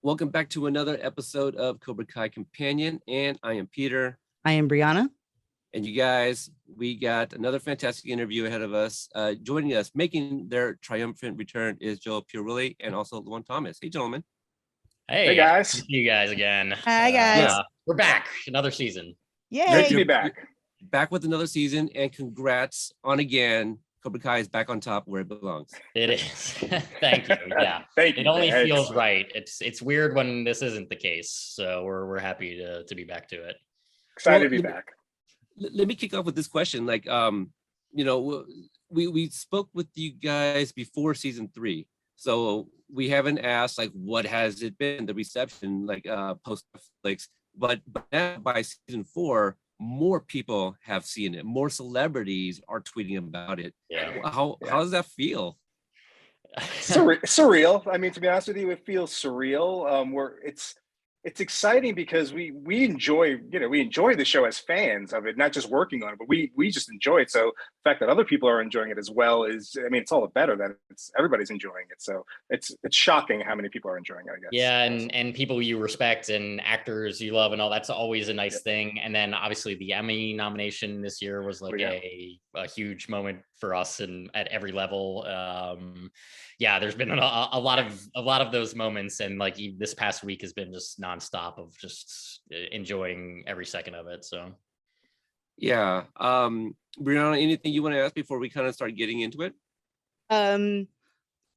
Welcome back to another episode of Cobra Kai Kompanion, and I am Peter. I am Brihana. And you guys, we got another fantastic interview ahead of us. Joining us, making their triumphant return, is Joe Piarulli and also Luan Thomas. Hey, gentlemen. Hey guys. Good to see you guys again. Hi, guys. We're back. Another season. Yay. Great to be back. Back with another season, and congrats on again. Cobra Kai is back on top where it belongs. It is. Thank you. Yeah. Thank you. It only feels right. It's weird when this isn't the case. So we're happy to be back to it. Excited to be back. Let me kick off with this question. Like, we spoke with you guys before season 3, so we haven't asked like what has it been, the reception, like post Netflix, but now by season 4, more people have seen it. More celebrities are tweeting about it. Yeah. How does that feel? Surreal. I mean, to be honest with you, it feels surreal. It's exciting because we enjoy the show as fans of it, not just working on it, but we just enjoy it. So the fact that other people are enjoying it as well it's all the better that everybody's enjoying it. So it's shocking how many people are enjoying it, I guess. Yeah, and people you respect and actors you love and all, that's always a nice thing. And then obviously the Emmy nomination this year was like a huge moment for us and at every level. There's been a lot of those moments, and like this past week has been just nonstop of just enjoying every second of it. So yeah. Brihana, anything you want to ask before we kind of start getting into it?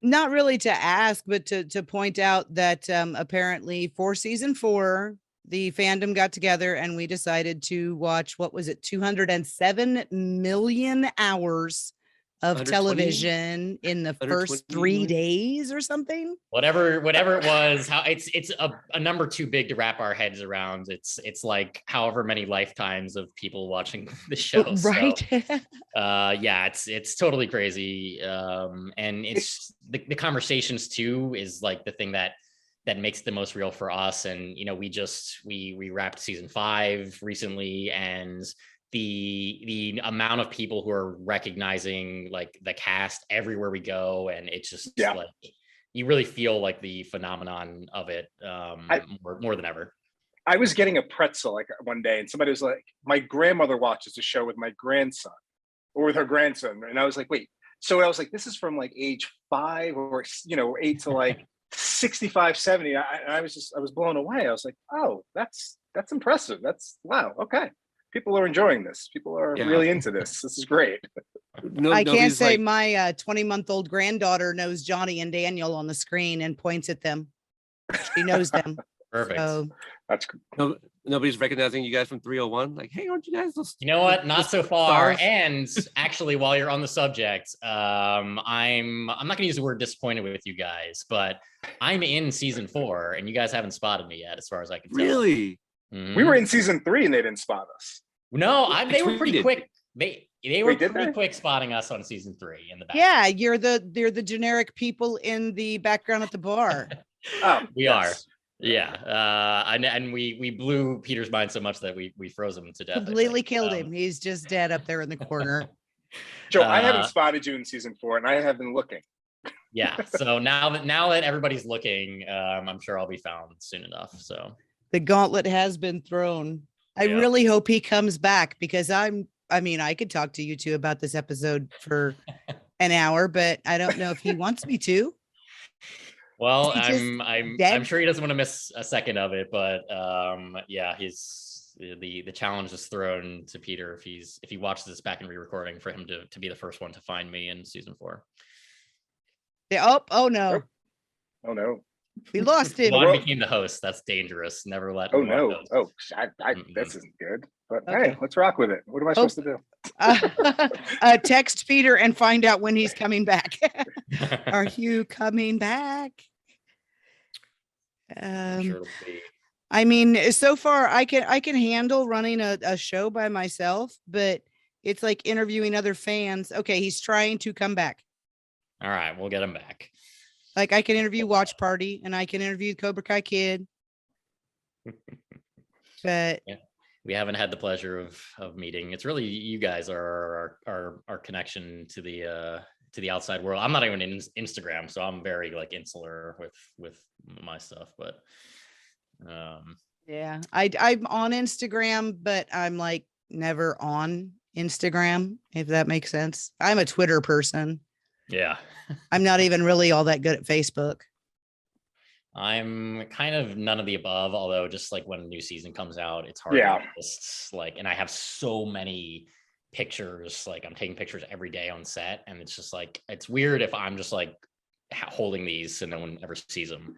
Not really to ask, but to point out that apparently for season 4, the fandom got together and we decided to watch, 207 million hours of television in the first 3 days or something. Whatever it was, how it's a number too big to wrap our heads around. It's like however many lifetimes of people watching the show. Right. So, it's totally crazy. And it's the conversations too is like the thing that makes it the most real for us. And we wrapped season 5 recently, and the amount of people who are recognizing like the cast everywhere we go, and it's just like you really feel like the phenomenon of it more than ever. I was getting a pretzel like one day, and somebody was like, my grandmother watches the show with my grandson or with her grandson, and I was like, wait. So I was like, this is from like age 5 or 8 to like 65, 70. I was blown away. I was like, oh, that's impressive. That's wow. Okay. People are enjoying this. People are really into this. This is great. I can't say my 20-month-old granddaughter knows Johnny and Daniel on the screen and points at them. She knows them. Perfect. So, that's cool. Nobody's recognizing you guys from 301. Like, hey, aren't you guys? You know what? Not so far. And actually, while you're on the subject, I'm not going to use the word disappointed with you guys, but I'm in season 4, and you guys haven't spotted me yet, as far as I can tell. Really? Mm-hmm. We were in season 3 and they didn't spot us. No, they were pretty quick. They were pretty quick spotting us on season 3 in the back. Yeah, you're the generic people in the background at the bar. We are. Yeah. And we blew Peter's mind so much that we froze him to death. Completely killed him. He's just dead up there in the corner. Joe, I haven't spotted you in season 4, and I have been looking. Yeah. So now that everybody's looking, I'm sure I'll be found soon enough. So the gauntlet has been thrown. I really hope he comes back, because I could talk to you two about this episode for an hour, but I don't know if he wants me to. Well, I'm sure he doesn't want to miss a second of it, but he's the challenge is thrown to Peter if he watches this back in re-recording, for him to be the first one to find me in season 4. Yeah. Oh no. Oh no. We lost him. Juan became the host. That's dangerous. Never let. Oh no! This isn't good. But hey, let's rock with it. What am I supposed to do? Text Peter and find out when he's coming back. Are you coming back? Sure I mean, so far I can handle running a show by myself, but it's like interviewing other fans. Okay, he's trying to come back. All right, we'll get him back. Like, I can interview Watch Party and I can interview Cobra Kai Kid. But we haven't had the pleasure of meeting. It's really you guys are our connection to the to the outside world. I'm not even in Instagram, so I'm very like insular with my stuff. But yeah, I'm on Instagram, but I'm like never on Instagram, if that makes sense. I'm a Twitter person. yeah, I'm not even really all that good at Facebook. I'm kind of none of the above, although just like when a new season comes out, it's hard Yeah. to just like, and I have so many pictures, like I'm taking pictures every day on set, and it's just like, it's weird if I'm just like holding these and no one ever sees them.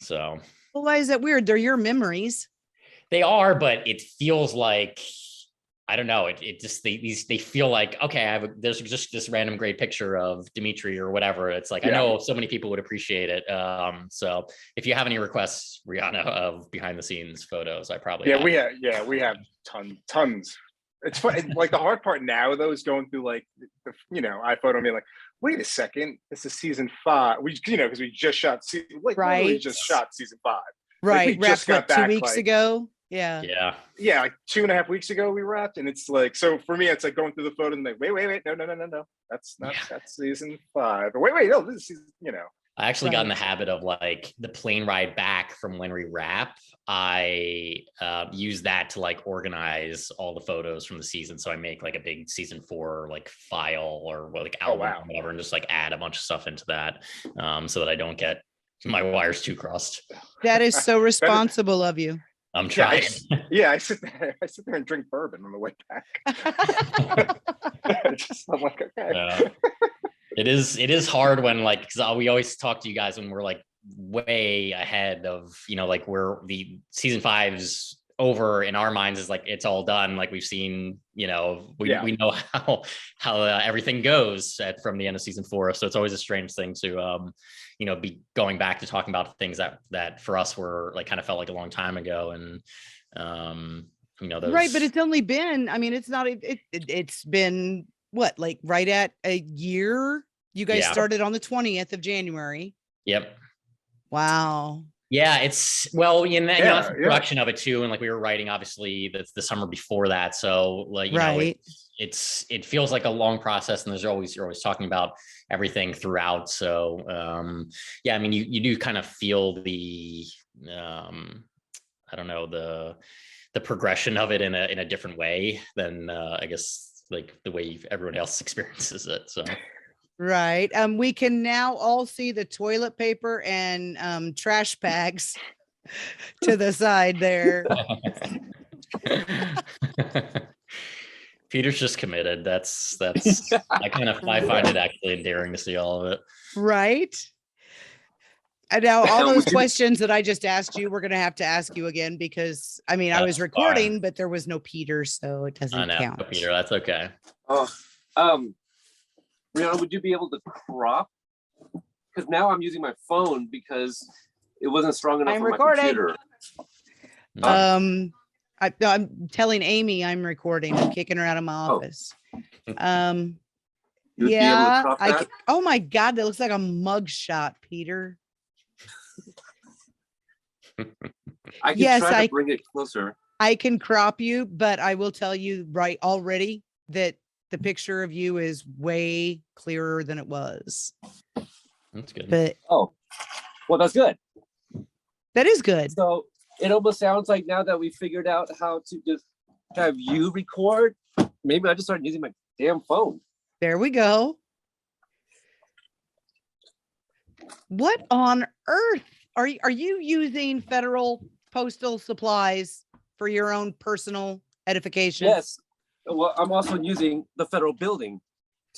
So Well, why is that weird? They're your memories. they are, but it feels like, I don't know. It just, they feel like, okay, there's just this random great picture of Dimitri or whatever. It's like, I know so many people would appreciate it. So if you have any requests, Brihana, of behind the scenes photos, I probably have. We have tons. It's fun. Like the hard part now though is going through like the iPhoto and being like, wait a second, this is season 5. We because we just shot literally just shot season 5. Right. Like, we just wrapped got what, 2 back, weeks like, ago. Yeah. Yeah, like 2.5 weeks ago we wrapped, and it's like, so for me it's like going through the photo and like, wait, no, that's not that's season 5. Or wait, no, this is season, I actually got in the habit of like the plane ride back from when we wrap. I use that to like organize all the photos from the season. So I make like a big season 4 like file or like album or whatever, and just like add a bunch of stuff into that, so that I don't get my wires too crossed. That is so responsible of you. I'm trying. I sit there and drink bourbon on the way back. I'm like, okay. It is hard when like, because we always talk to you guys when we're like way ahead of, like we're the season 5's over in our minds, is like it's all done, like we've seen, we know how everything goes from the end of season 4. So it's always a strange thing to be going back to talking about things that for us were like kind of felt like a long time ago. And those... Right, but it's only been, it's been what, like right at a year? You guys started on the 20th of January. Yep. Wow. Yeah, it's the production of it too, and like we were writing obviously the summer before that, so like it feels like a long process, and you're always talking about everything throughout. So you do kind of feel the I don't know, the progression of it in a different way than I guess like the way everyone else experiences it. So. Right. We can now all see the toilet paper and trash bags to the side there. Peter's just committed. That's I find it actually endearing to see all of it. Right. And now all those questions that I just asked you, we're going to have to ask you again, because I was recording, fine, but there was no Peter, so it doesn't count. No, Peter, that's okay. Brihana, would you be able to crop? Because now I'm using my phone because it wasn't strong enough for my computer. I'm telling Amy I'm recording. I'm kicking her out of my office. Oh my God, that looks like a mug shot, Peter. I can try to bring it closer. I can crop you, but I will tell you right already that the picture of you is way clearer than it was. That's good. But that's good. That is good. So it almost sounds like now that we figured out how to just have you record, maybe I just started using my damn phone. There we go. What on earth are you using federal postal supplies for your own personal edification? Yes. Well, I'm also using the federal building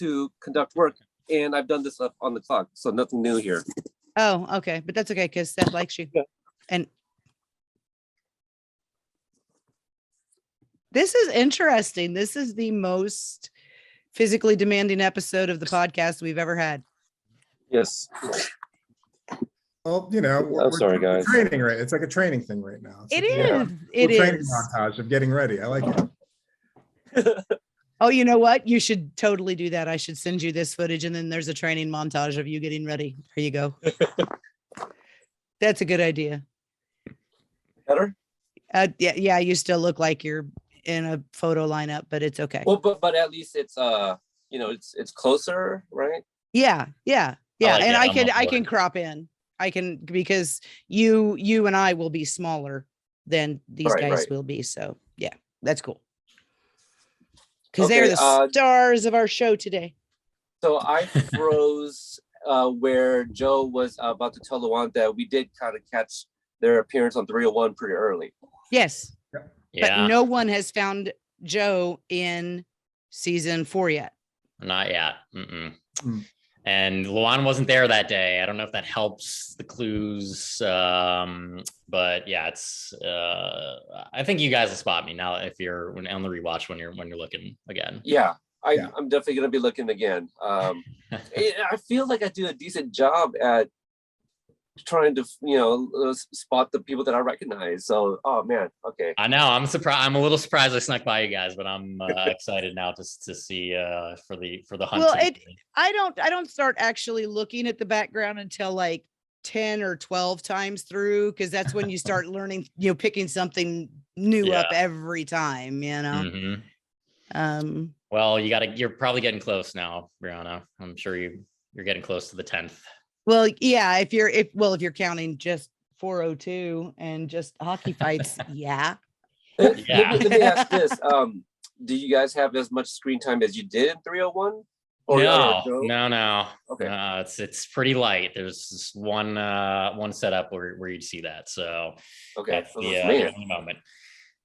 to conduct work, and I've done this stuff on the clock, so nothing new here. Oh, okay, but that's okay because Seth likes you. Yeah. And this is interesting. This is the most physically demanding episode of the podcast we've ever had. Yes. Well, we're sorry, guys. Training, right? It's like a training thing right now. It is. It is. Training montage of getting ready. I like it. Oh, you know what? You should totally do that. I should send you this footage, and then there's a training montage of you getting ready. There you go. That's a good idea. Better? Yeah. You still look like you're in a photo lineup, but it's okay. Well, but at least it's it's closer, right? Yeah. And I'm on I board. can crop in. I can, because you and I will be smaller than these guys Right. will be. So yeah, that's cool. Because they're the Okay, stars of our show today. So I froze where Joe was about to tell Luan that we did kind of catch their appearance on 301 pretty early. Yes. Yeah, But no one has found Joe in season 4 yet. not yet. Mm-mm. Mm. And Luan wasn't there that day. I don't know if that helps the clues. But yeah, it's I think you guys will spot me now if you're on the rewatch when you're looking again. Yeah, Yeah. I'm definitely gonna be looking again. I feel like I do a decent job at trying to spot the people that I recognize. So, oh man, okay. I know. I'm surprised. I'm a little surprised I snuck by you guys, but I'm excited now to see for the hunt. Well, I don't start actually looking at the background until like 10 or 12 times through, because that's when you start learning, picking something new up every time, Mm-hmm. Well, you're probably getting close now, Brihana. I'm sure you're getting close to the 10th. Well, yeah, if you're counting just 402 and just hockey fights, yeah. Yeah. Let me ask this. Do you guys have as much screen time as you did in 301? No. Okay. It's pretty light. There's this one setup where you'd see that. So Okay. that's the only moment.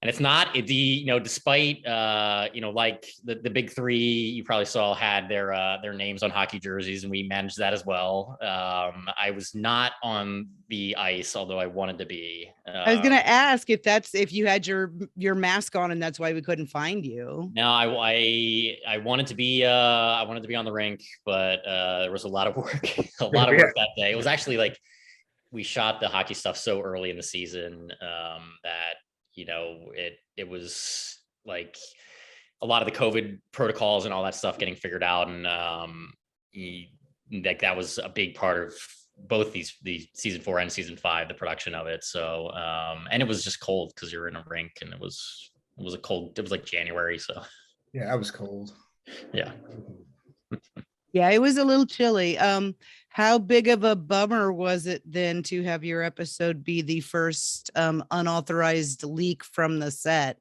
And it's not despite like the big three you probably saw had their names on hockey jerseys, and we managed that as well. I was not on the ice, although I wanted to be. I was gonna ask if you had your mask on and that's why we couldn't find you. No, I wanted to be on the rink, but there was a lot of work that day. It was actually like we shot the hockey stuff so early in the season that it was like a lot of the COVID protocols and all that stuff getting figured out. And like that was a big part of both the season 4 and season 5, the production of it. So, and it was just cold because you're in a rink, and it was like January. So Yeah, I was cold. yeah. Yeah, it was a little chilly. How big of a bummer was it then to have your episode be the first unauthorized leak from the set?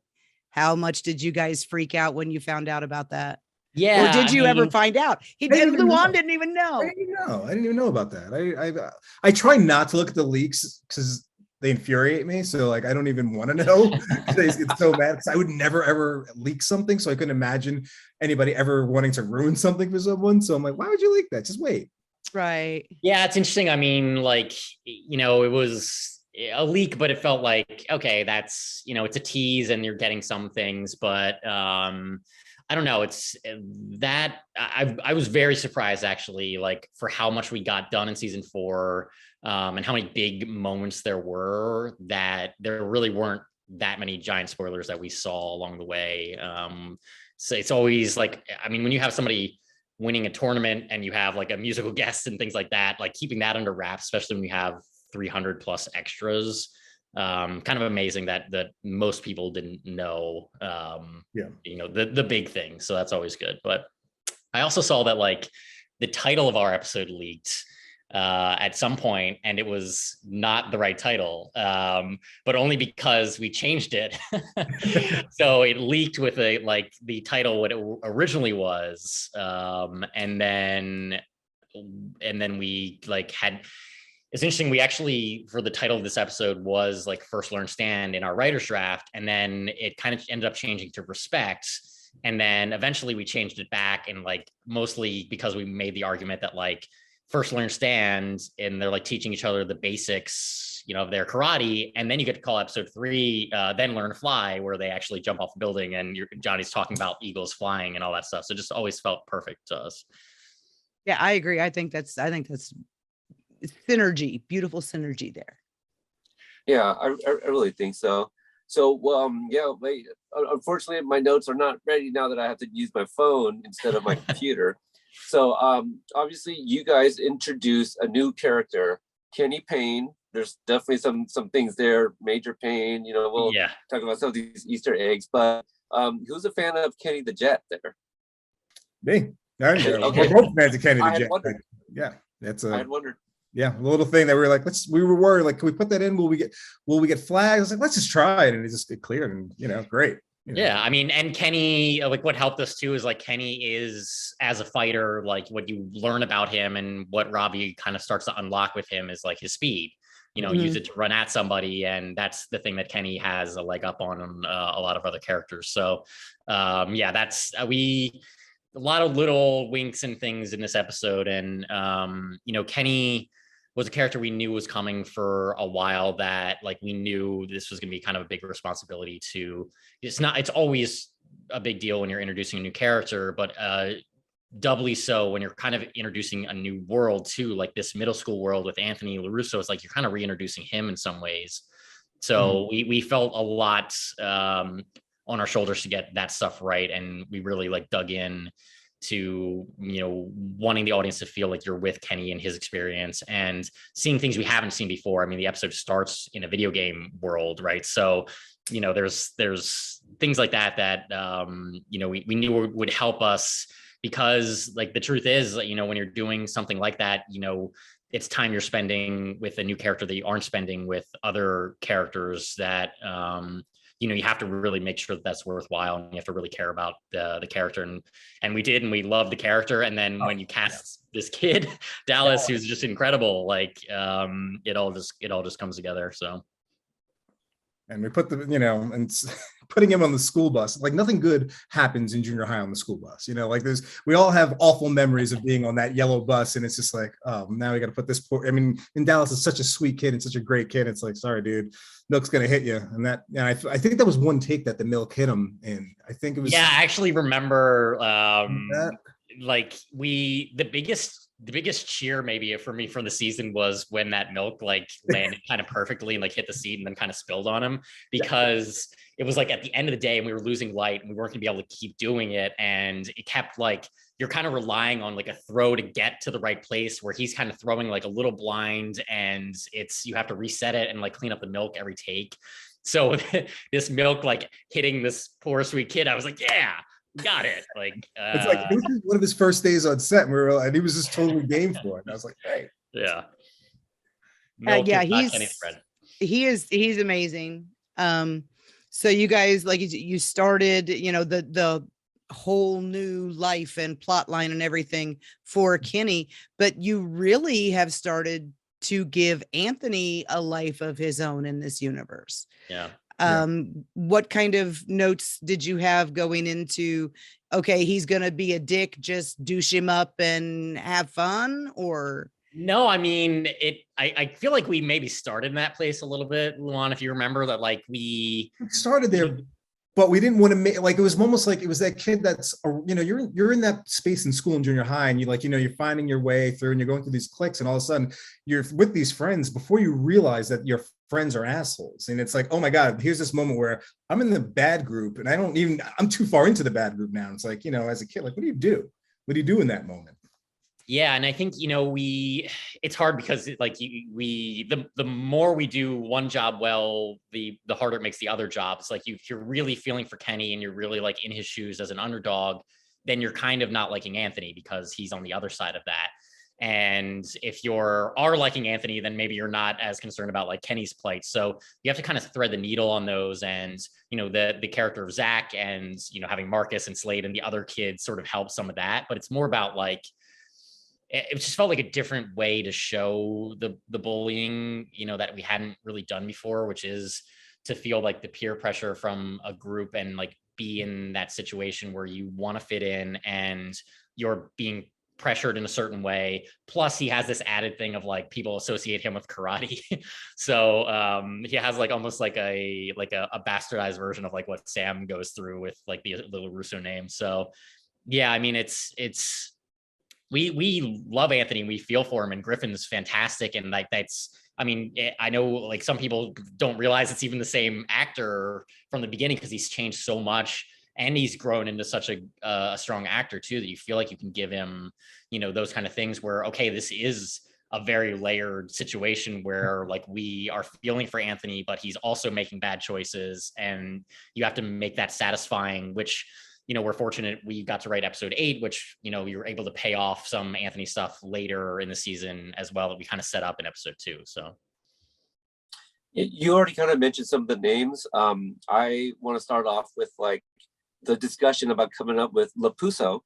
How much did you guys freak out when you found out about that? Yeah. Or did you ever find out? Luan didn't even know. I didn't even know about that. I try not to look at the leaks because they infuriate me. So like, I don't even want to know because it's so bad. Because I would never ever leak something. So I couldn't imagine anybody ever wanting to ruin something for someone. So I'm like, why would you leak that? Just wait. Right. Yeah, it's interesting. I mean, like, it was a leak, but it felt like, okay, that's, it's a tease and you're getting some things, but I don't know. It's that I was very surprised actually, like for how much we got done in season 4 and how many big moments there were, that there really weren't that many giant spoilers that we saw along the way. So it's always like, I mean, when you have somebody winning a tournament and you have like a musical guest and things like that, like keeping that under wraps, especially when you have 300 plus extras, kind of amazing that most people didn't know, the big thing. So that's always good. But I also saw that like the title of our episode leaked at some point, and it was not the right title, but only because we changed it. So it leaked with the title what it originally was, and then we like had. It's interesting. We actually, for the title of this episode, was like First Learn Stand in our writer's draft, and then it kind of ended up changing to Respect. And then eventually we changed it back, and like mostly because we made the argument that like First Learn Stand, and they're like teaching each other the basics, of their karate, and then you get to call episode 3, Then Learn to Fly, where they actually jump off a building, and Johnny's talking about eagles flying and all that stuff. So it just always felt perfect to us. Yeah, I agree. I think that's synergy, beautiful synergy there. Yeah, I really think so. So, wait, unfortunately, my notes are not ready now that I have to use my phone instead of my computer. So, obviously, you guys introduced a new character, Kenny Payne. There's definitely some things there. Major Payne, we'll talk about some of these Easter eggs. But who's a fan of Kenny the Jet there? Me. There you go. Okay. We're both fans of Kenny I the had Jet. wondered. Yeah, that's I a had wondered. yeah, a little thing that we were like, we were like, can we put that in? Will we get flags? I was like, let's just try it, and it just get cleared, and great. Yeah, I mean, and Kenny, like what helped us too is like Kenny is as a fighter, like what you learn about him and what Robbie kind of starts to unlock with him is like his speed. Use it to run at somebody, and that's the thing that Kenny has a leg up on a lot of other characters. So, yeah, that's a lot of little winks and things in this episode, and Kenny was a character we knew was coming for a while, that like we knew this was going to be kind of a big responsibility to. It's always a big deal when you're introducing a new character, but doubly so when you're kind of introducing a new world too, like this middle school world with Anthony LaRusso. It's like you're kind of reintroducing him in some ways. So we felt a lot on our shoulders to get that stuff right, and we really like dug in to wanting the audience to feel like you're with Kenny and his experience and seeing things we haven't seen before. I mean, the episode starts in a video game world, right? So there's things like that we knew would help us, because like the truth is, when you're doing something like that, it's time you're spending with a new character that you aren't spending with other characters that you have to really make sure that that's worthwhile, and you have to really care about the character, and we did, and we loved the character. And then when you cast this kid Dallas, who's just incredible, like it all just comes together. So, and we put and putting him on the school bus, like nothing good happens in junior high on the school bus. Like we all have awful memories of being on that yellow bus, and it's just like, oh, now we got to put this poor. I mean, and Dallas is such a sweet kid and such a great kid. It's like, sorry, dude, milk's gonna hit you, and I think that was one take that the milk hit him in. I think it was. Yeah, I actually remember like the biggest cheer maybe for me from the season was when that milk like landed kind of perfectly and like hit the seat and then kind of spilled on him, because it was like at the end of the day and we were losing light and we weren't gonna be able to keep doing it, and it kept like you're kind of relying on like a throw to get to the right place where he's kind of throwing like a little blind, and you have to reset it and like clean up the milk every take. So this milk like hitting this poor sweet kid, I was like, yeah, got it. Like it's like this is one of his first days on set, and he was just totally game for it. And I was like, hey, yeah, he's amazing. So you guys, like, you started, the whole new life and plot line and everything for Kenny, but you really have started to give Anthony a life of his own in this universe. Yeah. What kind of notes did you have going into, okay, he's going to be a dick, just douche him up and have fun? Or no, I mean, I feel like we maybe started in that place a little bit, Luan, if you remember that, like we started there, but we didn't want to make, like, it was almost like it was that kid that's, you're in that space in school in junior high, and you're finding your way through, and you're going through these cliques, and all of a sudden you're with these friends before you realize that your friends are assholes. And it's like, oh my God, here's this moment where I'm in the bad group and I'm too far into the bad group now. It's like, as a kid, like, what do you do? What do you do in that moment? Yeah, and I think it's hard because the more we do one job well, the harder it makes the other job. It's like if you're really feeling for Kenny and you're really like in his shoes as an underdog, then you're kind of not liking Anthony because he's on the other side of that. And if are liking Anthony, then maybe you're not as concerned about like Kenny's plight. So you have to kind of thread the needle on those. And the character of Zach and having Marcus and Slade and the other kids sort of help some of that. But it's more about like, it just felt like a different way to show the bullying, that we hadn't really done before, which is to feel like the peer pressure from a group and like be in that situation where you want to fit in and you're being pressured in a certain way. Plus he has this added thing of like people associate him with karate. So he has like almost like a bastardized version of like what Sam goes through with like the LaRusso name. So yeah, I mean, we love Anthony. We feel for him, and Griffin's fantastic. And like, I know like some people don't realize it's even the same actor from the beginning because he's changed so much and he's grown into such a strong actor too, that you feel like you can give him, those kind of things where, okay, this is a very layered situation where like we are feeling for Anthony, but he's also making bad choices, and you have to make that satisfying, which we're fortunate we got to write episode 8, which, we were able to pay off some Anthony stuff later in the season as well that we kind of set up in episode 2. So. You already kind of mentioned some of the names. I want to start off with like the discussion about coming up with Lapuso.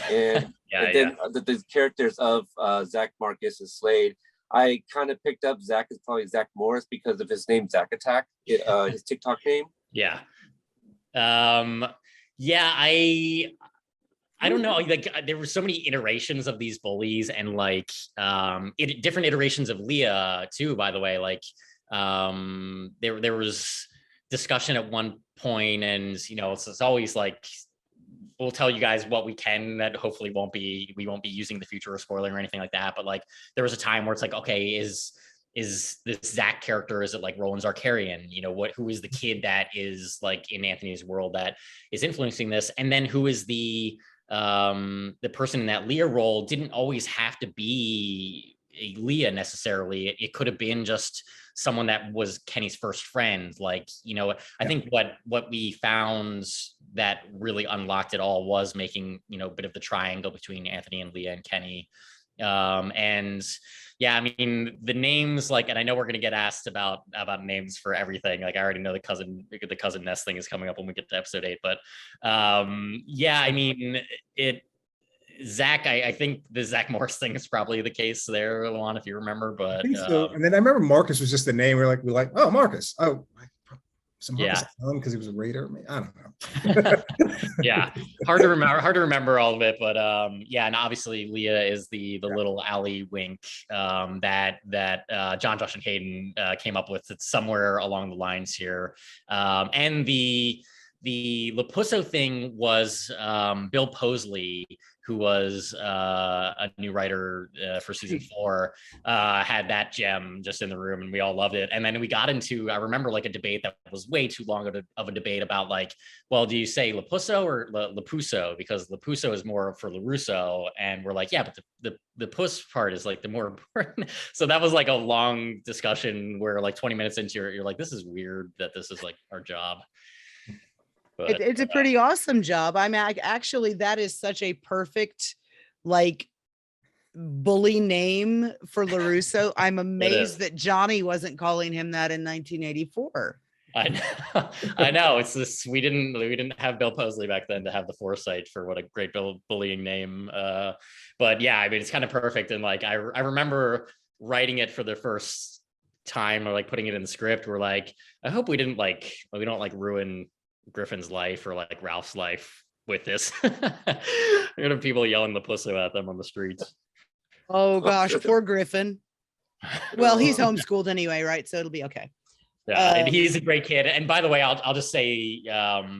And, then the characters of Zach, Marcus, and Slade. I kind of picked up Zach is probably Zach Morris because of his name, Zach Attack, his TikTok name. Yeah. I don't know. Like there were so many iterations of these bullies, and like different iterations of Leah too. By the way, like there was discussion at one point, and it's always like we'll tell you guys what we can that hopefully we won't be using the future or spoiling or anything like that. But like there was a time where it's like, okay, is this Zach character, is it like Roland Zarkarian? Who is the kid that is like in Anthony's world that is influencing this? And then who is the person in that Leah role? Didn't always have to be a Leah necessarily. It could have been just someone that was Kenny's first friend. Like, I think what we found that really unlocked it all was making, a bit of the triangle between Anthony and Leah and Kenny. And yeah, I mean, the names, like, and I know we're going to get asked about names for everything. Like, I already know the cousin Ness thing is coming up when we get to episode 8, but yeah, I mean, Zach, I think the Zach Morris thing is probably the case there, Luan, if you remember. But I think so. And then I remember Marcus was just the name. We're like, oh, Marcus. Oh, yeah, because he was a Raider. I don't know. Yeah, hard to remember all of it, but yeah, and obviously Leah is the little alley wink that John, Josh, and Hayden came up with. It's somewhere along the lines here, and the Lapuso thing was Bill Posley, who was a new writer for season 4, had that gem just in the room, and we all loved it. And then we got into, I remember like a debate that was way too long of a debate about like, well, do you say Lapuso or Lapuso? Because Lapuso is more for LaRusso. And we're like, yeah, but the puss part is like the more important. So that was like a long discussion where like 20 minutes into you're like, this is weird that this is like our job. But, it's a pretty awesome job. I mean, actually, that is such a perfect, like, bully name for LaRusso. I'm amazed that Johnny wasn't calling him that in 1984. I know. It's this. We didn't have Bill Posley back then to have the foresight for what a great bullying name. But yeah, I mean, it's kind of perfect. And like, I remember writing it for the first time, or like putting it in the script. We're like, I hope we don't like ruin Griffin's life or like Ralph's life with this. You're gonna have people yelling the pussy at them on the streets. Oh gosh, poor Griffin. Well, he's homeschooled anyway, right? So it'll be okay. Yeah, and he's a great kid. And by the way, I'll just say,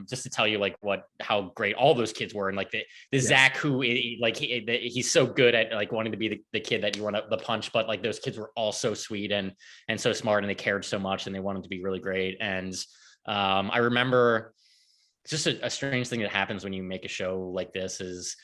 just to tell you like how great all those kids were, and like the yes. Zach, who like he's so good at like wanting to be the kid that you want to punch, but like those kids were all so sweet and so smart, and they cared so much, and they wanted to be really great. And I remember it's just a strange thing that happens when you make a show like this is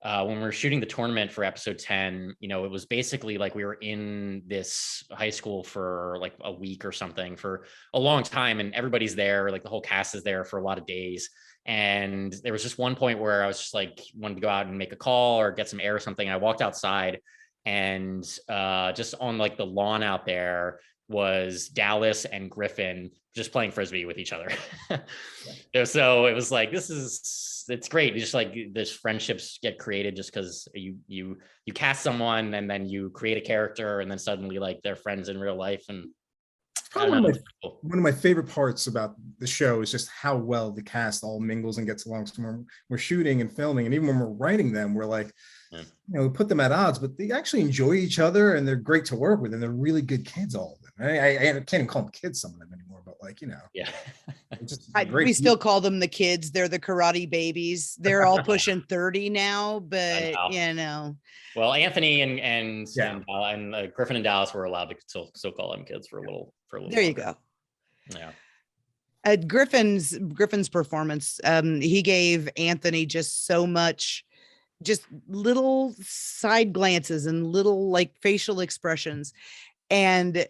when we're shooting the tournament for episode 10, it was basically like we were in this high school for like a week or something for a long time, and everybody's there, like the whole cast is there for a lot of days. And there was just one point where I was just like wanted to go out and make a call or get some air or something. I walked outside, and just on like the lawn out there was Dallas and Griffin just playing Frisbee with each other. So it was like, it's great. It's just like this friendships get created just because you cast someone and then you create a character and then suddenly like they're friends in real life. And probably one of my favorite parts about the show is just how well the cast all mingles and gets along. So when we're shooting and filming, and even when we're writing them, we're like, we put them at odds, but they actually enjoy each other and they're great to work with, and they're really good kids, all of them. I can't even call them kids, some of them anymore, but like, yeah. We still call them the kids. They're the karate babies. They're all pushing 30 now, but Well, Anthony and Griffin and Dallas were allowed to still call them kids for a little. There you go. Yeah. Griffin's performance, he gave Anthony just so much, just little side glances and little like facial expressions. And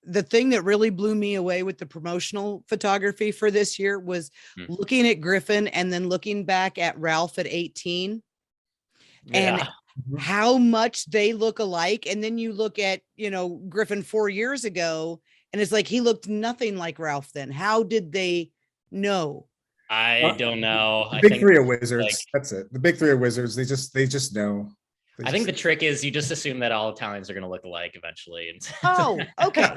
the thing that really blew me away with the promotional photography for this year was looking at Griffin and then looking back at Ralph at 18 and how much they look alike. And then you look at, Griffin 4 years ago, and it's like he looked nothing like Ralph then. How did they know? I don't know. The big three of wizards. That's it. The big three of wizards. They just know. I think the trick is you just assume that all Italians are going to look alike eventually. And oh, okay.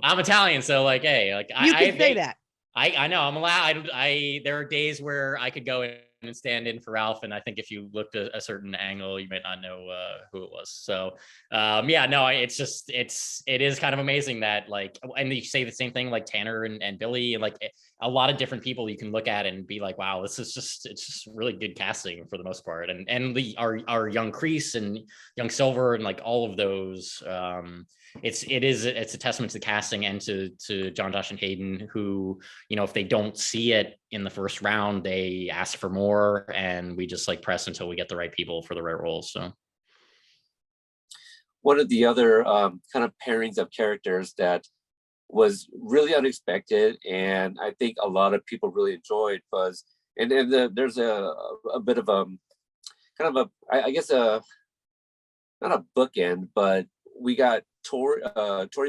I'm Italian, so like, hey, like you can say that. I know I'm allowed. There are days where I could go in and stand in for Ralph, and I think if you looked at a certain angle, you might not know who it was. So it is kind of amazing that like, and you say the same thing like Tanner and Billy, and like a lot of different people you can look at and be like, wow, it's just really good casting for the most part. And our young Kreese and young Silver and like all of those, it's a testament to the casting and to John, Josh, and Hayden, who, if they don't see it in the first round, they ask for more, and we just like press until we get the right people for the right roles. So one of the other kind of pairings of characters that was really unexpected, and I think a lot of people really enjoyed was, there's a bit of a kind of a, I guess not a bookend, but we got Tory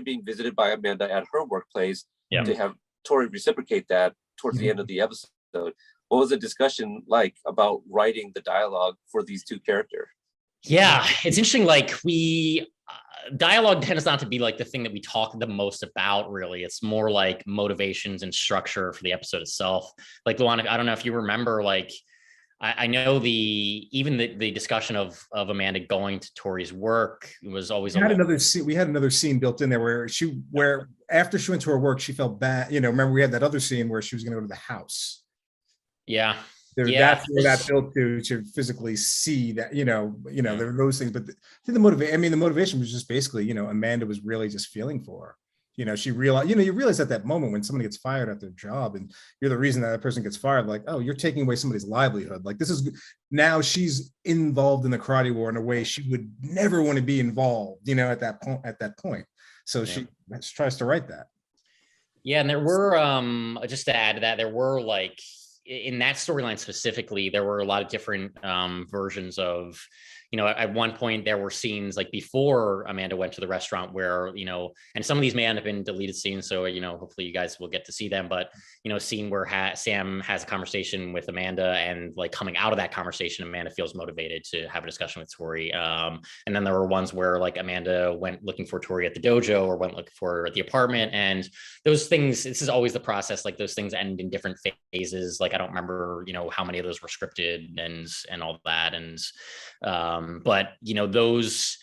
being visited by Amanda at her workplace to have Tory reciprocate that towards the end of the episode. What was the discussion like about writing the dialogue for these two characters? Yeah, it's interesting. Like dialogue tends not to be like the thing that we talk the most about, really. It's more like motivations and structure for the episode itself. Like Luan, I don't know if you remember, like I know the discussion of Amanda going to Tory's work was always we had another scene built in there where after she went to her work, she felt bad. Remember we had that other scene where she was going to go to the house. Yeah. That's where that built to physically see that, there were those things. But I think the motivation was just basically, Amanda was really just feeling for her. She realized, you realize at that moment when somebody gets fired at their job and you're the reason that person gets fired, like, oh, you're taking away somebody's livelihood. Like now she's involved in the karate war in a way she would never want to be involved, at that point. So she tries to write that. Yeah. And there were, just to add to that, there were like, in that storyline specifically, there were a lot of different versions of, at one point there were scenes like before Amanda went to the restaurant where, and some of these may end up in deleted scenes. So, hopefully you guys will get to see them, but, scene where Sam has a conversation with Amanda, and like coming out of that conversation, Amanda feels motivated to have a discussion with Tory. And then there were ones where like Amanda went looking for Tory at the dojo or went looking for her at the apartment. And those things, this is always the process. Like those things end in different phases. Like, I don't remember, how many of those were scripted and all that. And, but those,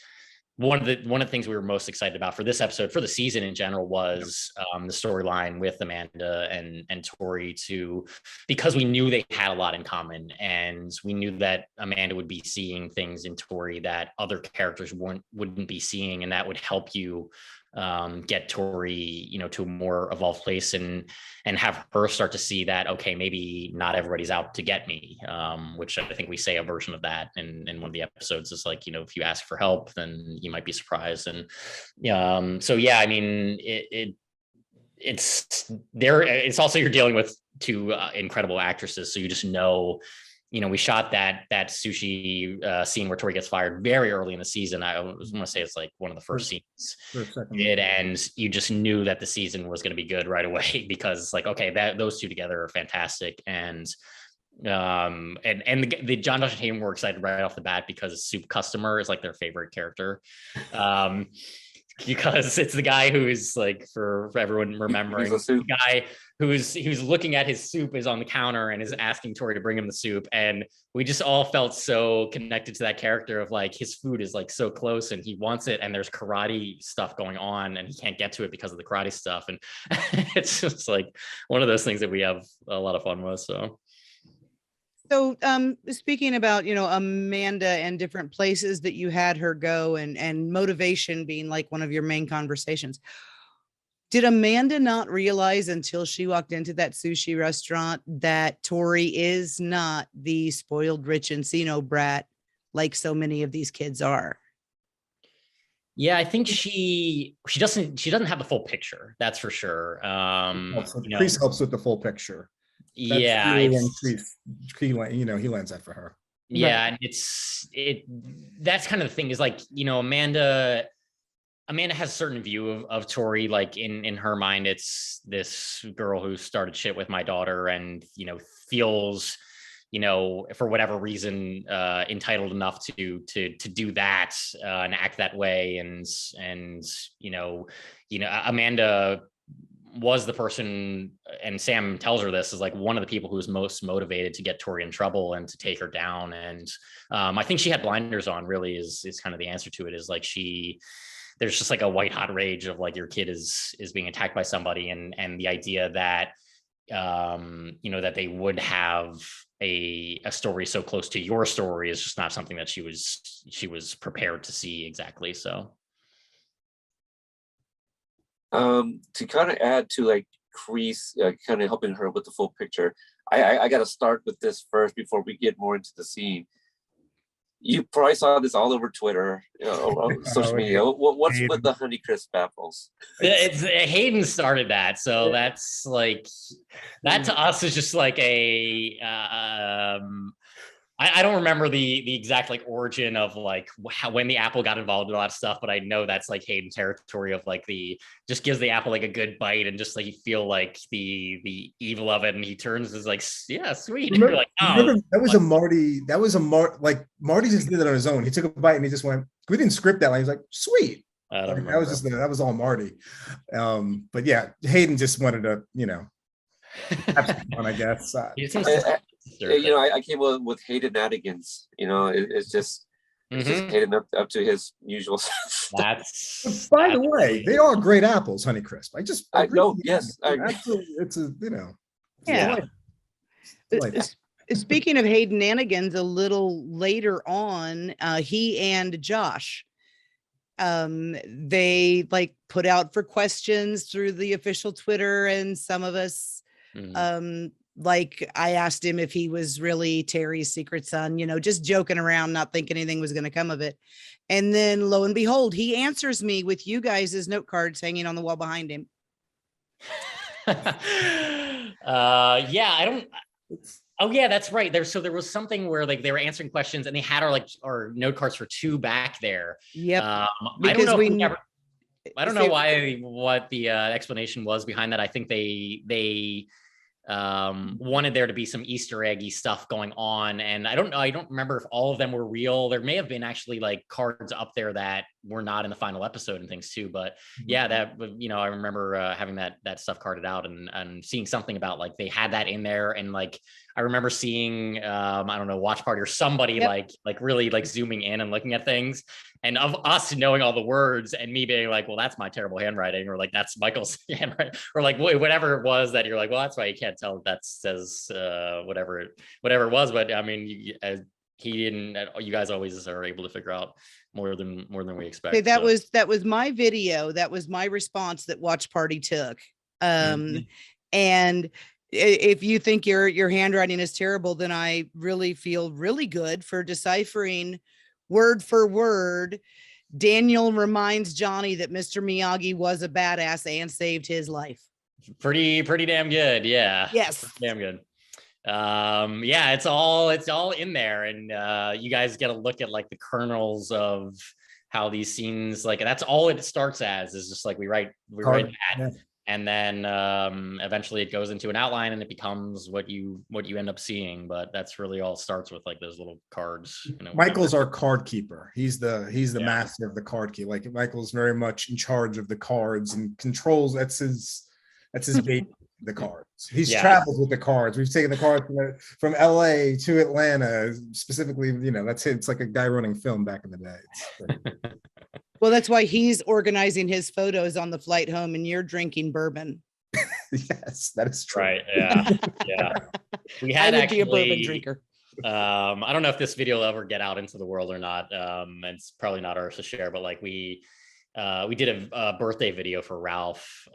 one of the things we were most excited about for this episode, for the season in general, was the storyline with Amanda and Tory, because we knew they had a lot in common, and we knew that Amanda would be seeing things in Tory that other characters wouldn't be seeing, and that would help you get Tory, to a more evolved place and have her start to see that, okay, maybe not everybody's out to get me, which I think we say a version of that in one of the episodes is like, if you ask for help, then you might be surprised. And so, yeah, I mean, it's there. It's also, you're dealing with two incredible actresses. So you just know, we shot that sushi scene where Tory gets fired very early in the season. I was going to say it's like one of the first scenes and you just knew that the season was going to be good right away, because like, okay, those two together are fantastic. And the John, Josh, and Hayden were excited right off the bat because Soup Customer is like their favorite character. Because it's the guy who is like, for everyone remembering, the guy who's looking at his soup is on the counter and is asking Tory to bring him the soup. And we just all felt so connected to that character of like, his food is like so close and he wants it, and there's karate stuff going on and he can't get to it because of the karate stuff. And it's just like one of those things that we have a lot of fun with. So speaking about, Amanda and different places that you had her go and motivation being like one of your main conversations, did Amanda not realize until she walked into that sushi restaurant that Tory is not the spoiled rich Encino brat like so many of these kids are? Yeah, I think she doesn't have the full picture. That's for sure. Kreese helps with the full picture. That's Yeah, really when it's he lands that for her. yeah, and that's kind of the thing is like, Amanda has a certain view of Tory, like in her mind, it's this girl who started shit with my daughter and, feels, for whatever reason, entitled enough to do that and act that way. And, Amanda was the person, and Sam tells her this, is like one of the people who was most motivated to get Tory in trouble and to take her down. And I think she had blinders on, really is kind of the answer to it, is like there's just like a white hot rage of like your kid is being attacked by somebody, and the idea that that they would have a story so close to your story is just not something that she was prepared to see exactly. So to kind of add to like Kreese kind of helping her with the full picture, I got to start with this first before we get more into the scene. You probably saw this all over Twitter, social media. What's with the Honeycrisp apples? It's Hayden started that, so that's like, that to us is just like a I don't remember the exact like origin of like when the apple got involved in a lot of stuff, but I know that's like Hayden territory of like just gives the apple like a good bite and just like you feel like the evil of it, and he turns is like, yeah, sweet. Remember, You're like, remember that was a Marty. That was a like Marty just did it on his own. He took a bite and he just went. We didn't script that line. He's like, sweet. I don't remember. That was just that was all Marty. But yeah, Hayden just wanted to have some fun, I guess. I came with Hayden Adigans. It's just Hayden up to his usual stuff. By the way, they are great apples, Honeycrisp. I know. Yes, it's a yeah. Speaking of Hayden Anigans, a little later on, he and Josh, they like put out for questions through the official Twitter, and some of us, like I asked him if he was really Terry's secret son, just joking around, not thinking anything was going to come of it. And then lo and behold, he answers me with you guys' note cards hanging on the wall behind him. Oh yeah, that's right. There was something where like they were answering questions and they had our note cards for two back there. Yep. Because I don't know what the explanation was behind that. I think they wanted there to be some Easter eggy stuff going on, and I don't remember if all of them were real. There may have been actually like cards up there that were not in the final episode and things too, but yeah, that I remember having that stuff carded out and seeing something about like they had that in there, and like I remember seeing I don't know, Watch Party or somebody like really like zooming in and looking at things, and of us knowing all the words and me being like, well, that's my terrible handwriting, or like that's Michael's handwriting, or like whatever it was that you're like, well, that's why you can't tell that says whatever it was. But I mean, you guys always are able to figure out more than we expect. Okay, that was my video. That was my response that Watch Party took. And if you think your handwriting is terrible, then I really feel really good for deciphering word for word. Daniel reminds Johnny that Mr. Miyagi was a badass and saved his life. Pretty damn good. Yeah. Yes. Damn good. Yeah, it's all in there, and you guys get a look at like the kernels of how these scenes, like, that's all it starts as, is just like we write that. Yeah. And then eventually it goes into an outline and it becomes what you end up seeing. But that's really all starts with like those little cards. Michael's our card keeper. He's the master of the card key. Like Michael's very much in charge of the cards and controls. That's his baby. The cards. He's traveled with the cards. We've taken the cards from LA to Atlanta, specifically. That's it. It's like a guy running film back in the day. Well, that's why he's organizing his photos on the flight home, and you're drinking bourbon. Yes, that is true. Right. Yeah. Yeah. We had actually a bourbon drinker. I don't know if this video will ever get out into the world or not. It's probably not ours to share, but like we did a birthday video for Ralph.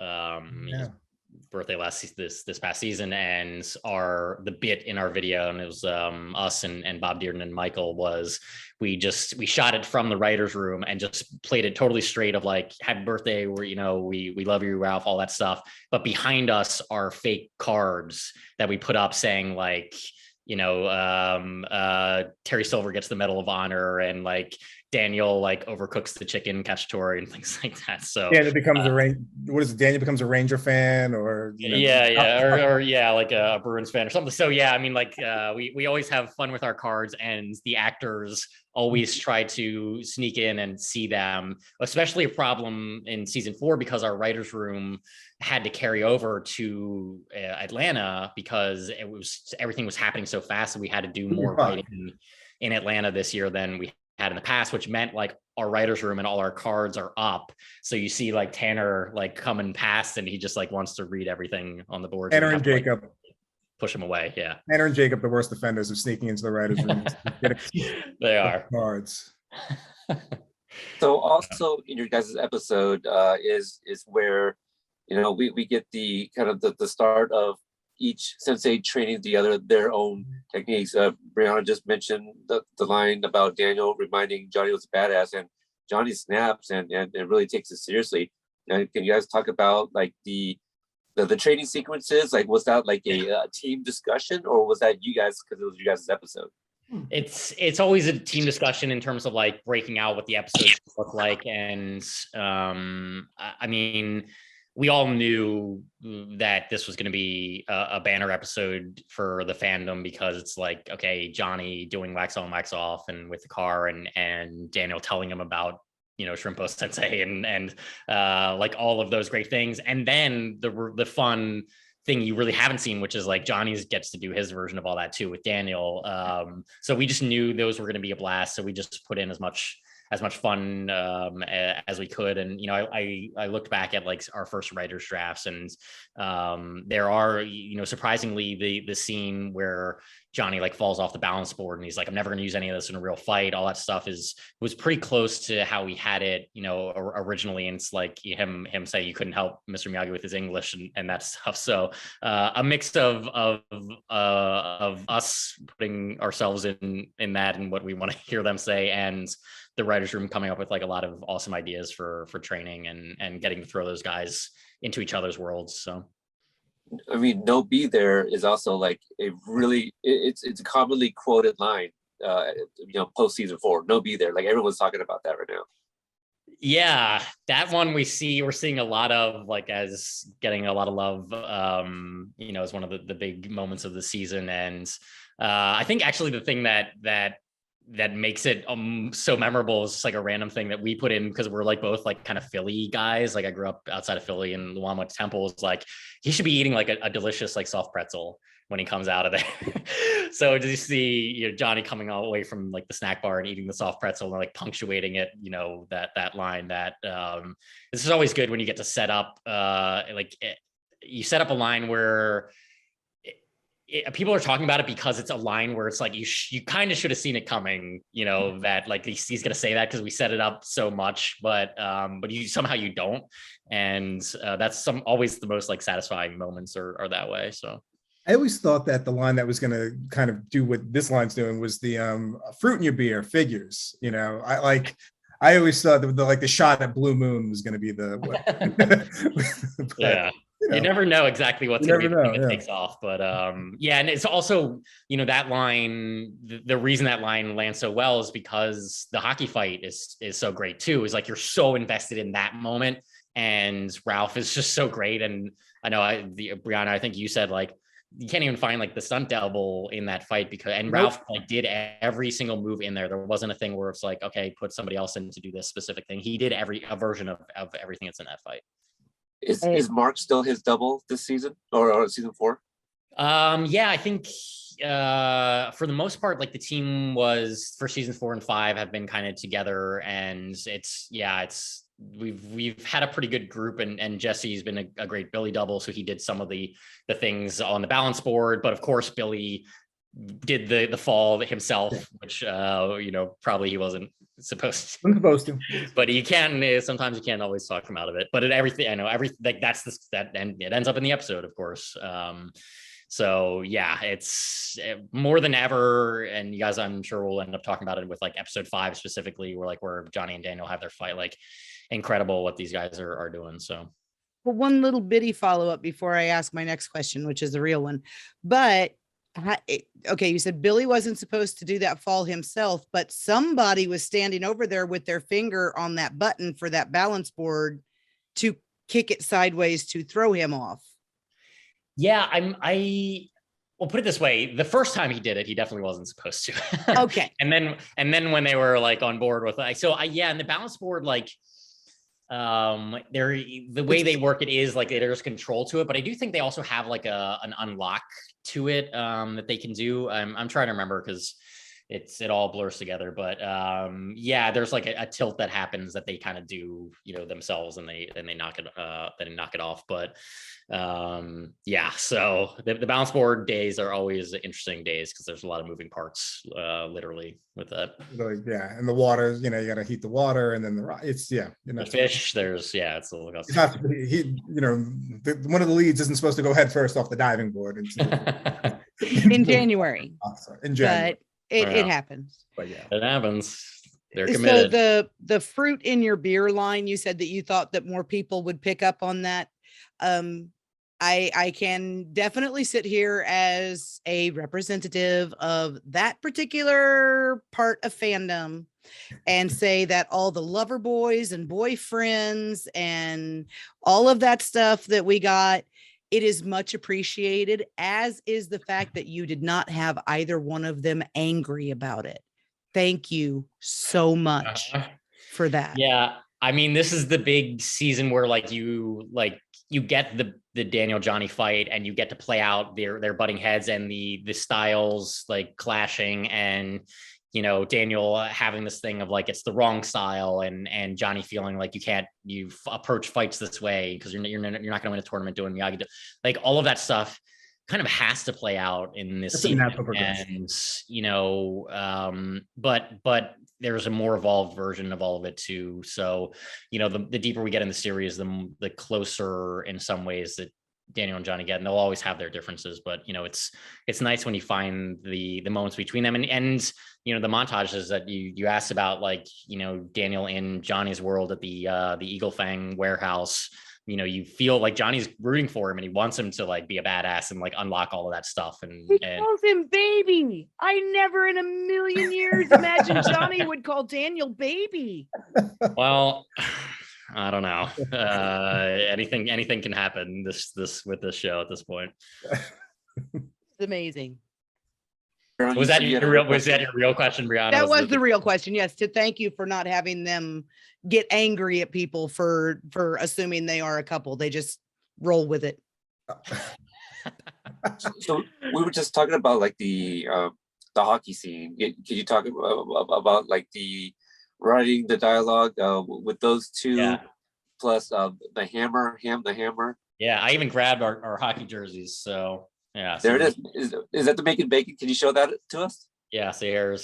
birthday this past season, and the bit in our video, and it was us and Bob Dearden and Michael, was we shot it from the writer's room and just played it totally straight of like, happy birthday, we love you, Ralph, all that stuff. But behind us are fake cards that we put up saying like, Terry Silver gets the Medal of Honor, and like Daniel like overcooks the chicken cacciatore and things like that. So Daniel becomes Daniel becomes a Ranger fan, or like a Bruins fan or something. So yeah, I mean, like we always have fun with our cards, and the actors always try to sneak in and see them, especially a problem in season 4 because our writers room had to carry over to Atlanta because everything was happening so fast, and we had to do more writing in Atlanta this year than we had in the past, which meant like our writers room and all our cards are up. So you see like Tanner like coming past, and he just like wants to read everything on the board. Tanner and Jacob. Push him away. Yeah. Tanner and Jacob, the worst offenders of sneaking into the writers' room. They are. Cards. So also in your guys' episode is where we get the kind of the start of each sensei training the other their own techniques. Brihana just mentioned the line about Daniel reminding Johnny was a badass, and Johnny snaps and really takes it seriously. And can you guys talk about like the training sequences? Like, was that like a team discussion, or was that you guys, because it was you guys' episode? It's always a team discussion in terms of like breaking out what the episodes look like. And I mean, we all knew that this was going to be a banner episode for the fandom, because it's like, okay, Johnny doing wax on, wax off, and with the car, and Daniel telling him about Shrimpo Sensei and like all of those great things. And then the fun thing you really haven't seen, which is like Johnny's gets to do his version of all that too with Daniel. So we just knew those were going to be a blast. So we just put in as much fun as we could. And I looked back at like our first writers drafts, and there are surprisingly the scene where Johnny like falls off the balance board and he's like, I'm never going to use any of this in a real fight. All that stuff was pretty close to how we had it, originally. And it's like him saying you couldn't help Mr. Miyagi with his English and that stuff. So a mix of us putting ourselves in that and what we want to hear them say, and the writers' room coming up with like a lot of awesome ideas for training and getting to throw those guys into each other's worlds. So I mean, no be there is also like a really, it's a commonly quoted line, post season 4, no be there. Like everyone's talking about that right now. Yeah, that one we're seeing a lot of, like, as getting a lot of love, as one of the big moments of the season. And I think actually the thing that makes it so memorable is just like a random thing that we put in, because we're like both like kind of Philly guys. Like I grew up outside of Philly, and Luan went to Temple. Is like he should be eating like a delicious like soft pretzel when he comes out of there. So did you see Johnny coming all the way from like the snack bar and eating the soft pretzel and like punctuating it, that line that this is always good when you get to set up you set up a line where people are talking about it because it's a line where it's like you kind of should have seen it coming, that like he's going to say that because we set it up so much, but you somehow you don't, and that's always the most like satisfying moments are that way. So I always thought that the line that was going to kind of do what this line's doing was the fruit in your beer figures. I always thought the shot at Blue Moon was going to be the but, yeah. You never know exactly what's going to be the thing that takes off, but and it's also that line. The reason that line lands so well is because the hockey fight is so great too. Is like you're so invested in that moment, and Ralph is just so great. And I know Brihana, I think you said like you can't even find like the stunt double in that fight and Ralph like did every single move in there. There wasn't a thing where it's like, okay, put somebody else in to do this specific thing. He did a version of everything that's in that fight. Is Mark still his double this season or season 4? I think for the most part, like the team was for season 4 and 5 have been kind of together, and we've had a pretty good group, and Jesse's been a great Billy double. So he did some of the things on the balance board, but of course Billy did the fall himself, which probably he wasn't supposed to. I'm supposed to. But he can sometimes you can't always talk him out of it. But everything like that's that, and it ends up in the episode, of course. So yeah, it's more than ever, and you guys, I'm sure we'll end up talking about it with like episode 5 specifically, where Johnny and Daniel have their fight. Like, incredible what these guys are doing. So, well, one little bitty follow-up before I ask my next question, which is the real one. But okay, you said Billy wasn't supposed to do that fall himself, but somebody was standing over there with their finger on that button for that balance board to kick it sideways to throw him off. Yeah, well, put it this way: the first time he did it, he definitely wasn't supposed to. Okay. and then when they were like on board with and the balance board, like, the way they work it is like there's control to it, but I do think they also have like an unlock to it that they can do. I'm trying to remember because it all blurs together, but there's like a tilt that happens that they kind of do themselves, and they knock it off. But so the balance board days are always interesting days because there's a lot of moving parts, literally, with that. And the water, you got to heat the water, and then the fish. It's a little. One of the leads isn't supposed to go head first off the diving board in January. In January. But it happens. But yeah, it happens. They're committed. So the fruit in your beer line, you said that you thought that more people would pick up on that. I can definitely sit here as a representative of that particular part of fandom and say that all the lover boys and boyfriends and all of that stuff that we got, it is much appreciated, as is the fact that you did not have either one of them angry about it. Thank you so much for that. Yeah. I mean, this is the big season where you get the Daniel Johnny fight, and you get to play out their butting heads and the styles like clashing, and Daniel having this thing of like it's the wrong style, and Johnny feeling like you approach fights this way because you're not going to win a tournament doing Miyagi. Like, all of that stuff kind of has to play out in this season, and but there's a more evolved version of all of it too. So the deeper we get in the series, the closer in some ways that Daniel and Johnny get, and they'll always have their differences, but it's nice when you find the moments between them, and the montages that you asked about, like Daniel in Johnny's world at the Eagle Fang warehouse. You feel like Johnny's rooting for him, and he wants him to like be a badass and like unlock all of that stuff. And he calls him baby. I never in a million years imagined Johnny would call Daniel baby. Well, I don't know. Anything can happen with this show at this point. It's amazing. Was that your real question, Brihana? That was the real question. Yes. To thank you for not having them get angry at people for assuming they are a couple. They just roll with it. So we were just talking about like the hockey scene. Can you talk about like the writing, the dialogue with those two, plus the hammer? Yeah, I even grabbed our hockey jerseys. So yeah, there it is. Is that the Making Bacon? Can you show that to us? Yeah, so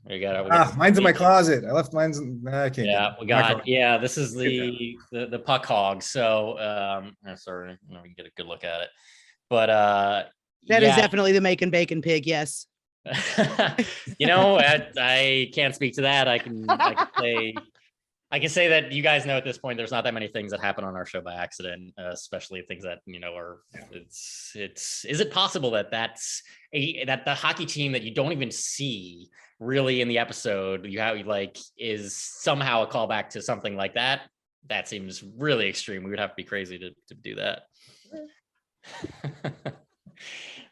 we got mine's in my closet. I left mine's. I can't. Yeah, we got. Yeah, this is the puck hog. So sorry, we can get a good look at it. But that is definitely the Making Bacon pig. Yes. I can't speak to that. I can say that you guys know at this point there's not that many things that happen on our show by accident, especially things that are. Is it possible that that the hockey team that you don't even see really in the episode is somehow a callback to something like that? That seems really extreme. We would have to be crazy to do that.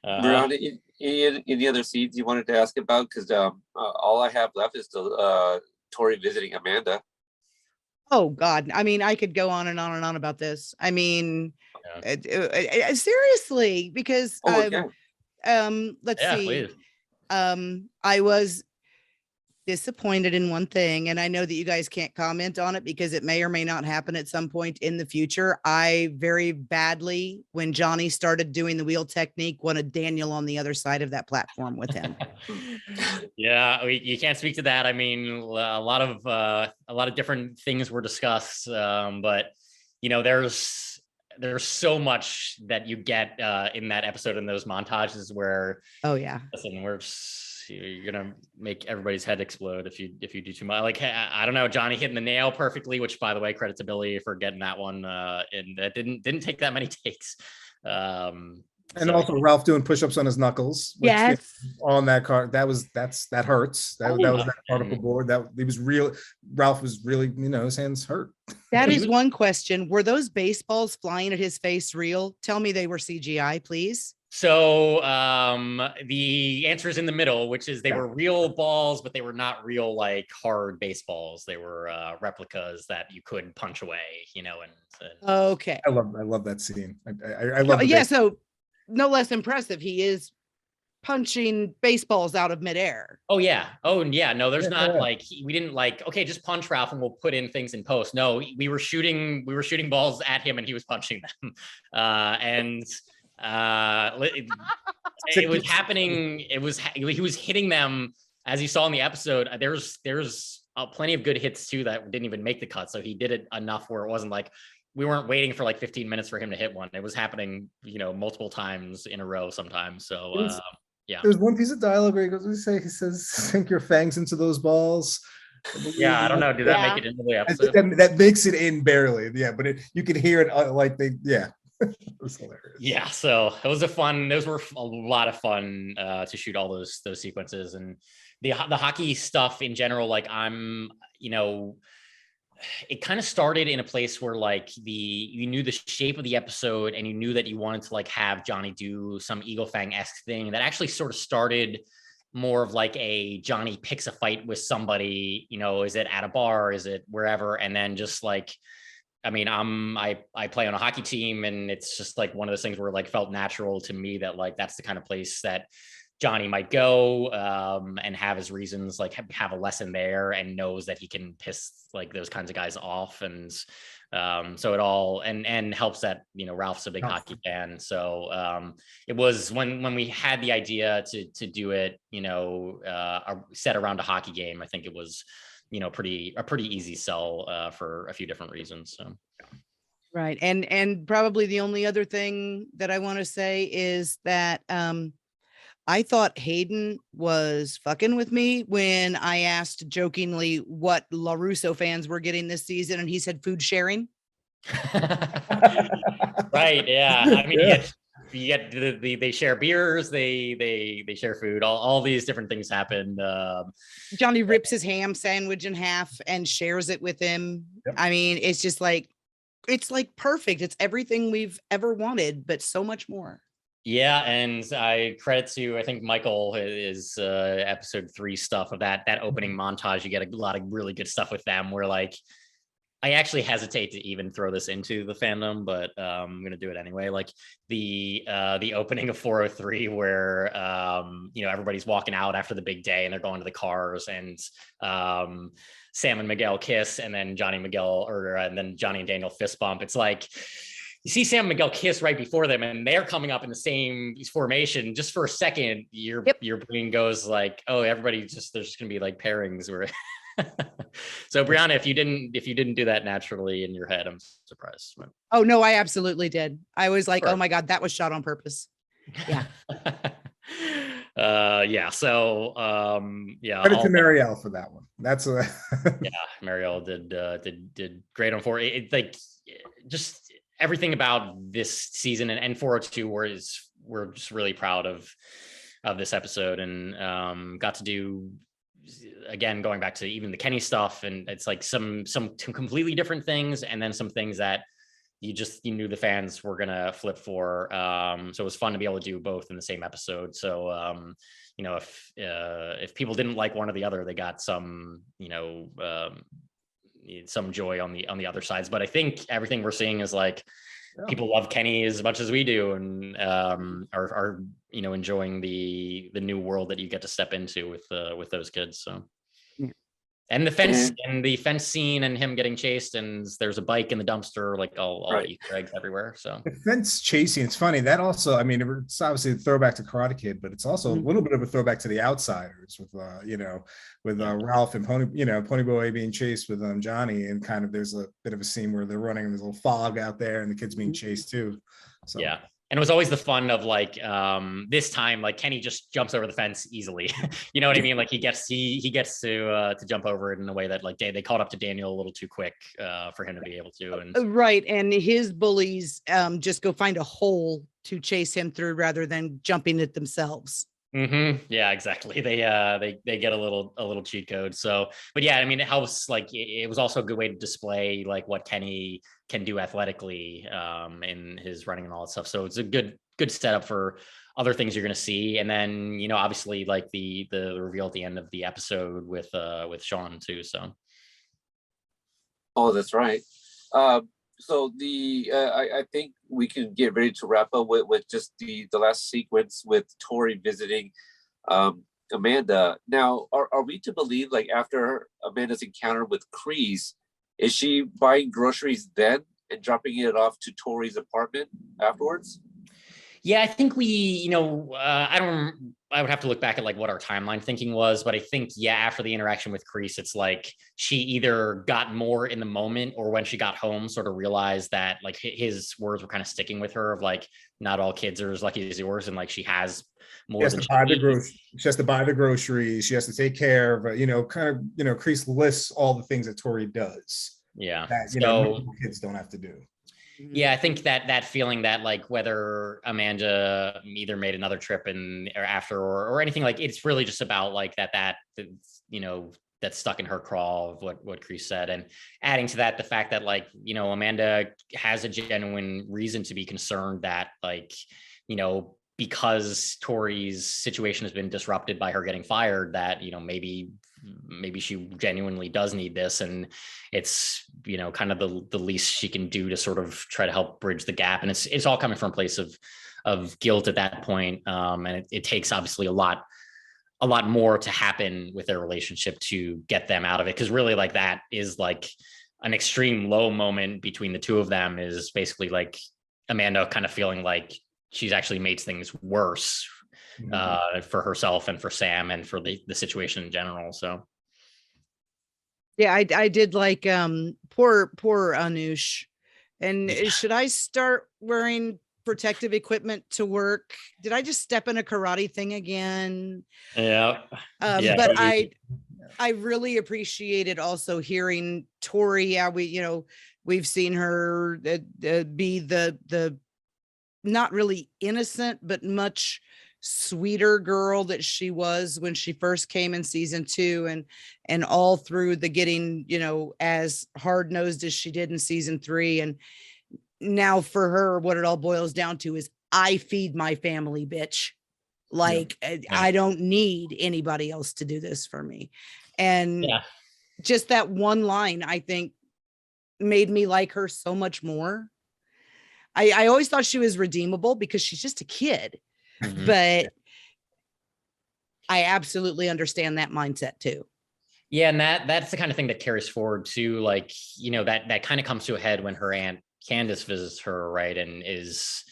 Brihana, any other scenes you wanted to ask about? Because all I have left is the Tory visiting Amanda. Oh God. I mean, I could go on and on and on about this. I mean, seriously, because let's see. Please. I was disappointed in one thing, and I know that you guys can't comment on it because it may or may not happen at some point in the future. I very badly, when Johnny started doing the wheel technique, wanted Daniel on the other side of that platform with him. Yeah, you can't speak to that. I mean, a lot of different things were discussed, but you know, there's so much that you get in that episode, in those montages where, Oh yeah, listen, you're gonna make everybody's head explode if you do too much. Like, I don't know, Johnny hitting the nail perfectly, which, by the way, credit to Billy for getting that one, and that didn't take that many takes. And also Ralph doing push-ups on his knuckles. Which, yes. on that card, that hurts. That was that particle board. That it was real. Ralph was really, his hands hurt. That is one question. Were those baseballs flying at his face real? Tell me they were CGI, please. So the answer is in the middle, which is they were real balls, but they were not real, like, hard baseballs. They were replicas that you could punch away, and Okay. I love that scene. I love Yeah, so no less impressive. He is punching baseballs out of midair. Oh yeah. No, there's not like, we didn't like, okay, just punch Ralph and we'll put in things in post. No, we were shooting balls at him and he was punching them. It was happening. He was hitting them, as you saw in the episode. There's plenty of good hits too that didn't even make the cut. So he did it enough where it wasn't like we weren't waiting for like 15 minutes for him to hit one. It was happening, multiple times in a row sometimes. So yeah. There's one piece of dialogue where he says, sink your fangs into those balls. Yeah, I don't know. Did that make it into the episode? That makes it in barely. Yeah, but you can hear it it was hilarious. Yeah, so it was those were a lot of fun to shoot all those sequences, and the hockey stuff in general. Like, it kind of started in a place where, like, you knew the shape of the episode and you knew that you wanted to, like, have Johnny do some Eagle Fang-esque thing that actually sort of started more of like a Johnny picks a fight with somebody, is it at a bar, is it wherever, and then just like, I mean, I play on a hockey team, and it's just like one of those things where, like, felt natural to me that, like, that's the kind of place that Johnny might go and have his reasons, like have a lesson there, and knows that he can piss like those kinds of guys off. And so it all and helps that, Ralph's a big hockey fan. So it was when we had the idea to do it, set around a hockey game, I think it was, a pretty easy sell for a few different reasons. So. Right. And probably the only other thing that I want to say is that I thought Hayden was fucking with me when I asked jokingly what LaRusso fans were getting this season, and he said food sharing. Right. Yeah. I mean, you get they share beers, they share food, all these different things happen. Johnny rips his ham sandwich in half and shares it with him. Yep. I mean, it's just like, it's like perfect. It's everything we've ever wanted, but so much more. Yeah, and I credit to, I think, Michael is episode 3 stuff of that opening montage. You get a lot of really good stuff with them where, like, I actually hesitate to even throw this into the fandom, but I'm going to do it anyway. Like the opening of 403 where, everybody's walking out after the big day and they're going to the cars, and Sam and Miguel kiss, and then and then Johnny and Daniel fist bump. It's like, you see Sam and Miguel kiss right before them, and they're coming up in the same formation. Just for a second, your brain goes like, oh, there's just going to be like pairings where. So Brihana, if you didn't do that naturally in your head, I'm surprised. Oh no, I absolutely did. I was like, oh my God, that was shot on purpose. Yeah. So credit to Marielle for that one. That's a Marielle did great on 4. It's like just everything about this season and 402 we're just really proud of this episode, and got to do, again, going back to even the Kenny stuff, and it's like some completely different things, and then some things that you knew the fans were gonna flip for. So it was fun to be able to do both in the same episode. So if people didn't like one or the other, they got some some joy on the other sides. But I think everything we're seeing is like, people love Kenny as much as we do, and are enjoying the new world that you get to step into with those kids. So And the fence scene and him getting chased, and there's a bike in the dumpster, like all Right. Easter eggs everywhere. So The fence chasing, it's funny. That also, I mean, it's obviously a throwback to Karate Kid, but it's also a little bit of a throwback to The Outsiders with, Ralph and Ponyboy being chased with Johnny, and kind of there's a bit of a scene where they're running and there's a little fog out there and the kid's being chased too. So yeah. And it was always the fun of like this time, like Kenny just jumps over the fence easily. You know what I mean? Like he gets to jump over it in a way that like they caught up to Daniel a little too quick for him to be able to. And Right. And his bullies just go find a hole to chase him through rather than jumping it themselves. Yeah, exactly. They get a little cheat code. So, but yeah, I mean, it helps. Like it was also a good way to display like what Kenny can do athletically in his running and all that stuff. So it's a good setup for other things you're going to see. And then, obviously like the reveal at the end of the episode with Sean too. So. Oh, that's right. So I think we can get ready to wrap up with just the last sequence with Tory visiting Amanda. Now, are we to believe like after Amanda's encounter with Kreese, is she buying groceries then and dropping it off to Tory's apartment afterwards? Yeah, I think I would have to look back at like what our timeline thinking was, but I think, yeah, after the interaction with Kreese, it's like she either got more in the moment or when she got home, sort of realized that like his words were kind of sticking with her of like, not all kids are as lucky as yours. And like, she has more She has to buy the groceries. She has to buy the groceries. She has to take care of, Kreese lists all the things that Tory does. Yeah. That, So kids don't have to do. Yeah, I think that feeling that like whether Amanda either made another trip or after or anything, like it's really just about like that's stuck in her craw of what Kreese said. And adding to that, the fact that like, Amanda has a genuine reason to be concerned that like, because Tory's situation has been disrupted by her getting fired, that, maybe she genuinely does need this. And it's, kind of the least she can do to sort of try to help bridge the gap. And it's all coming from a place of guilt at that point. And it takes obviously a lot more to happen with their relationship to get them out of it. Cause really like that is like an extreme low moment between the two of them, is basically like Amanda kind of feeling like she's actually made things worse for herself and for Sam and for the situation in general. So yeah, I did like poor Anush. And should I start wearing protective equipment to work? Did I just step in a karate thing again? Yeah. But I really appreciated also hearing Tory. Yeah, we've seen her be the not really innocent, but much sweeter girl that she was when she first came in season 2, and all through the getting, as hard-nosed as she did in season 3. And now for her, what it all boils down to is I feed my family, bitch. Like, I don't need anybody else to do this for me. And just that one line, I think, made me like her so much more. I always thought she was redeemable because she's just a kid, but I absolutely understand that mindset too. Yeah. And that's the kind of thing that carries forward to like, that kind of comes to a head when her aunt Candace visits her, right, and is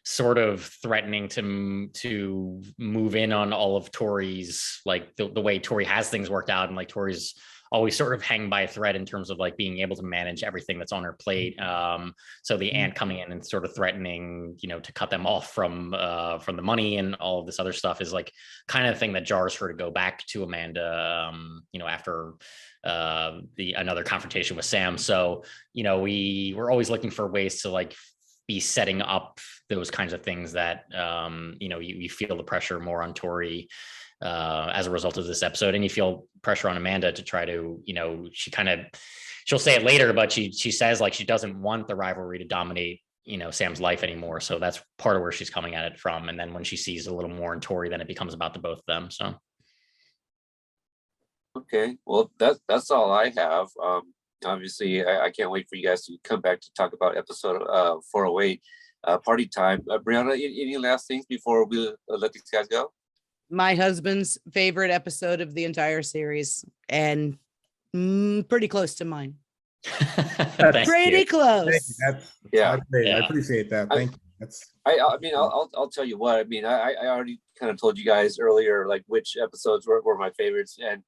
sort of threatening to move in on all of Tory's, like the way Tory has things worked out, and like Tory's always sort of hanging by a thread in terms of like being able to manage everything that's on her plate. So the aunt coming in and sort of threatening, to cut them off from the money and all of this other stuff is like kind of the thing that jars her to go back to Amanda, after another confrontation with Sam. So, we're always looking for ways to like be setting up those kinds of things that, you feel the pressure more on Tory as a result of this episode, and you feel pressure on Amanda to try to, she'll say it later, but she says like she doesn't want the rivalry to dominate, Sam's life anymore. So that's part of where she's coming at it from. And then when she sees a little more in Tory, then it becomes about the both of them. So. Okay, well, that's all I have. Obviously, I can't wait for you guys to come back to talk about episode 408, Party Time. Brihana, any last things before we let these guys go? My husband's favorite episode of the entire series, and Pretty close to mine. Thank Pretty you. close. Thank you. That's Yeah. great. I Yeah. appreciate that. Thank you. That's I mean, I'll tell you what. I mean, I already kind of told you guys earlier, like which episodes were my favorites, and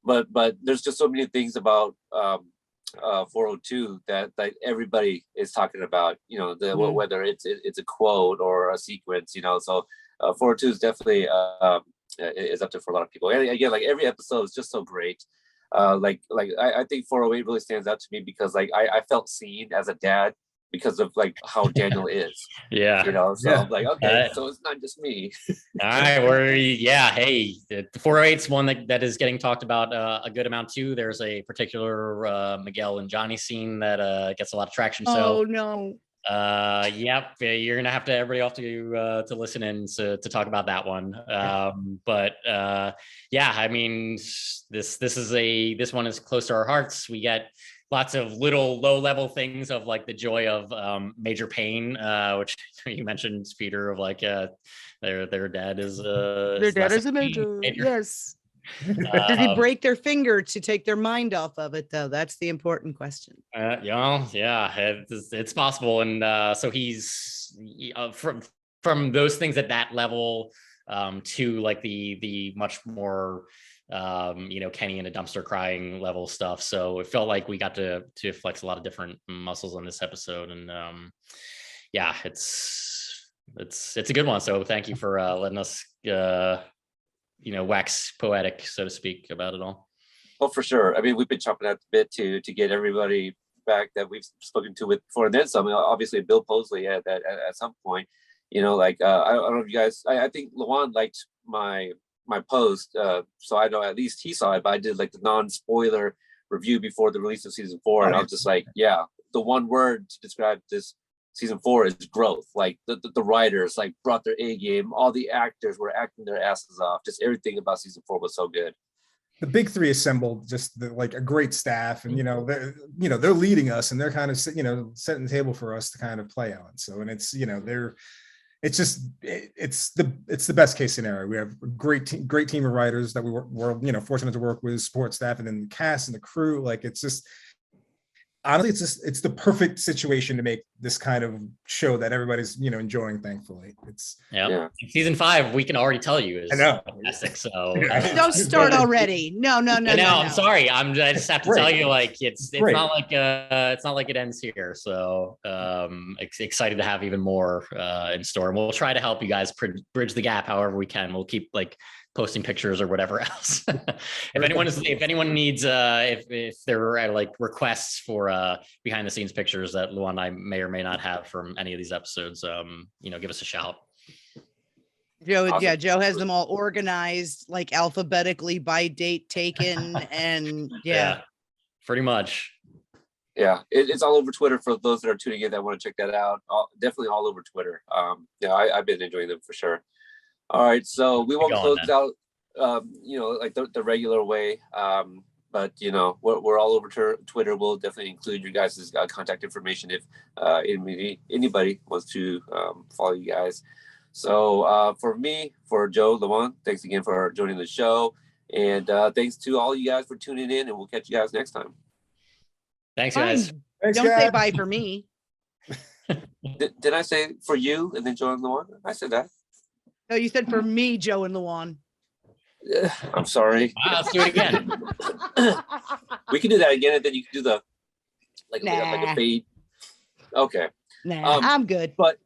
but there's just so many things about 402 that everybody is talking about. You know, whether it's a quote or a sequence. You know, so 402 is definitely is up there for a lot of people. And again, like every episode is just so great. I think 408 really stands out to me because like I felt seen as a dad because of like how Daniel is, Yeah. you know. So I'm like, okay, so it's not just me. All right, hey, the 408's one that is getting talked about a good amount too. There's a particular Miguel and Johnny scene that gets a lot of traction. So Oh no. yep, you're gonna have to to listen in to talk about that one. Yeah, I mean, this one is close to our hearts. We get lots of little low level things of like the joy of major pain, which you mentioned, Peter, of like their dad is Their dad is a major. Yes. Did he break their finger to take their mind off of it though? That's the important question. Yeah, it's possible. And so he's from those things at that level to like the much more Kenny in a dumpster crying level stuff. So it felt like we got to flex a lot of different muscles on this episode. And yeah, it's a good one. So thank you for letting us wax poetic, so to speak, about it all. Oh, for sure. I mean, we've been chopping at the bit to get everybody back that we've spoken to with before, and then some. Obviously, Bill Posley at some point. I don't know if you guys. I think Luan liked my post, so I know at least he saw it. But I did like the non-spoiler review before the release of season 4, and I was just like, yeah, the one word to describe this season 4 is growth. Like the writers like brought their A game. All the actors were acting their asses off. Just everything about season 4 was so good. the big three assembled just like a great staff, and they're leading us, and they're kind of setting the table for us to kind of play on. So, and it's it's the best case scenario. We have a great team of writers that we're fortunate to work with, support staff, and then the cast and the crew. Like honestly, it's the perfect situation to make this kind of show that everybody's enjoying. Thankfully, yeah. Season 5, we can already tell you is fantastic. So don't start already. No. I'm sorry. I just have to tell you, like it's not like it ends here. So excited to have even more in store, and we'll try to help you guys bridge the gap however we can. We'll keep like posting pictures or whatever else. if anyone needs if there are like requests for behind the scenes pictures that Luan and I may or may not have from any of these episodes, give us a shout. Joe, awesome. Yeah, Joe has them all organized like alphabetically by date taken, and yeah, pretty much. Yeah, it's all over Twitter for those that are tuning in that want to check that out. Definitely all over Twitter. I've been enjoying them for sure. All right, so we won't close out, like the regular way. But we're all over Twitter. We'll definitely include your guys' contact information if anybody wants to follow you guys. So for Joe Luan, thanks again for joining the show, and thanks to all you guys for tuning in. And we'll catch you guys next time. Thanks, guys. Don't say bye for me. Did I say for you and then Joe and Luan? I said that. No, you said for me, Joe and Luan. I'm sorry. Let's do it again. We can do that again, and then you can do the like a fade. Okay. Nah, I'm good. But